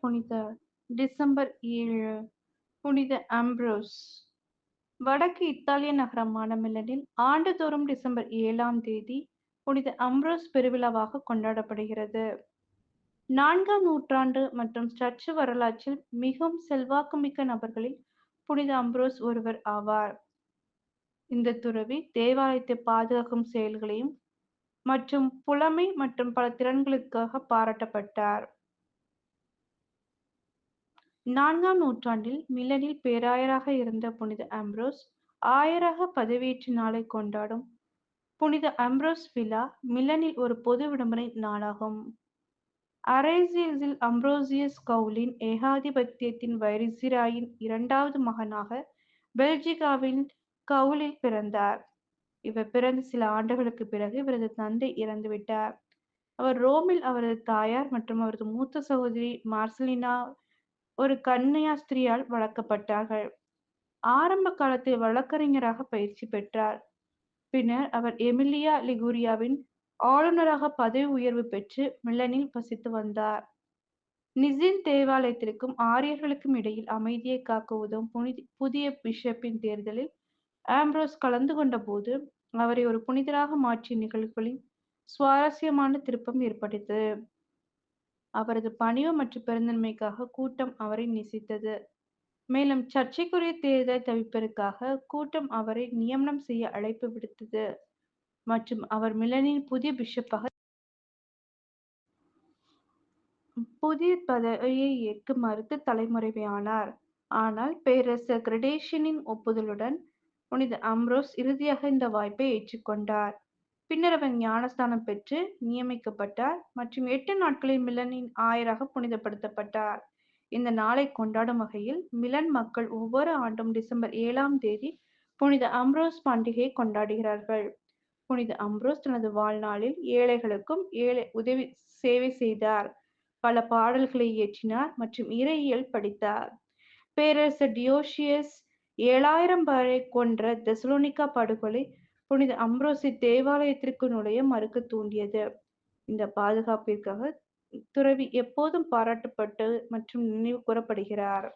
புனிதர் டிசம்பர் 7 புனித அம்ப்ரோஸ். வடக்கு இத்தாலிய நகரமான மிலனில் ஆண்டுதோறும் டிசம்பர் 7ஆம் தேதி புனித அம்ப்ரோஸ் பெருவிழாவாக கொண்டாடப்படுகிறது. 4ஆம் நூற்றாண்டு மற்றும் சர்ச்சு வரலாற்றில் மிகவும் செல்வாக்குமிக்க நபர்களில் புனித அம்ப்ரோஸ் ஒருவர் ஆவார். இந்த துறவி தேவாலயத்தை பாதுகாக்கும் செயல்களையும் மற்றும் புலமை மற்றும் பல திறன்களுக்காக பாராட்டப்பட்டார். 4ஆம் நூற்றாண்டில் மிலனில் பேராயராக இருந்த புனித அம்ப்ரோஸ் ஆயராக பதவியேற்ற நாளை கொண்டாடும் புனித அம்ப்ரோஸ் விழா மிலனில் ஒரு பொது விடுமுறை நாளாகும். அரேசியஸில் அம்ப்ரோசியஸ் கவுலின் ஏகாதிபத்தியத்தின் வைசிராயின் இரண்டாவது மகனாக பெல்ஜிகாவின் கவுலில் பிறந்தார். இவர் பிறந்த சில ஆண்டுகளுக்கு பிறகு இவரது தந்தை இறந்துவிட்டார். அவர் ரோமில் அவரது தாயார் மற்றும் அவரது மூத்த சகோதரி மார்சலினா ஒரு கன்னியாஸ்திரியால் வளர்க்கப்பட்டார்கள். ஆரம்ப காலத்தில் வழக்கறிஞராக பயிற்சி பெற்றார். பின்னர் அவர் எமிலியா லிகுரியாவின் ஆளுநராக பதவி உயர்வு பெற்று மிலனில் வசித்து வந்தார். நிசின் தேவாலயத்திற்கும் ஆரியர்களுக்கும் இடையில் அமைதியை காக்க உதவும் புதிய பிஷப்பின் தேர்தலில் ஆம்ப்ரோஸ் கலந்து கொண்ட போது அவரை ஒரு புனிதராக மாற்றிய நிகழ்வுகளின் சுவாரஸ்யமான திருப்பம் ஏற்பட்டது. அவரது பணிவு மற்றும் பெருந்தன்மைக்காக கூட்டம் அவரை நேசித்தது. மேலும் சர்ச்சைக்குரிய தேர்தலை தவிர்ப்பதற்காக கூட்டம் அவரை நியமனம் செய்ய அழைப்பு விடுத்தது மற்றும் அவர் மிலனின் புதிய பிஷப்பாக புதிய பதவியை ஏற்க மறுத்து தலைமறைவானார். ஆனால் பேரரசர் கிரடேஷியனின் ஒப்புதலுடன் புனித அம்ப்ரோஸ் இறுதியாக இந்த வாய்ப்பை ஏற்றுக்கொண்டார். பின்னர் அவர் ஞானஸ்தானம் பெற்று நியமிக்கப்பட்டார் மற்றும் 8 நாட்களில் மிலனின் ஆயராக புனிதப்படுத்தப்பட்டார். இந்த நாளை கொண்டாடும் வகையில் மிலன் மக்கள் ஒவ்வொரு ஆண்டும் டிசம்பர் 7ஆம் தேதி புனித அம்ப்ரோஸ் பண்டிகையை கொண்டாடுகிறார்கள். புனித அம்ப்ரோஸ் தனது வாழ்நாளில் ஏழைகளுக்கும் உதவி சேவை செய்தார், பல பாடல்களை இயற்றினார் மற்றும் இறையியல் படித்தார். பேரரசர் டியோஷியஸ் 7000 பேரை கொன்ற தெசலோனிகா படுகொலை புனித அம்ப்ரோஸை தேவாலயத்திற்கு நுழைய மறுக்க தூண்டியது. இந்த பாதுகாப்பிற்காக துறவி எப்போதும் பாராட்டப்பட்டு மற்றும் நினைவு கூறப்படுகிறார்.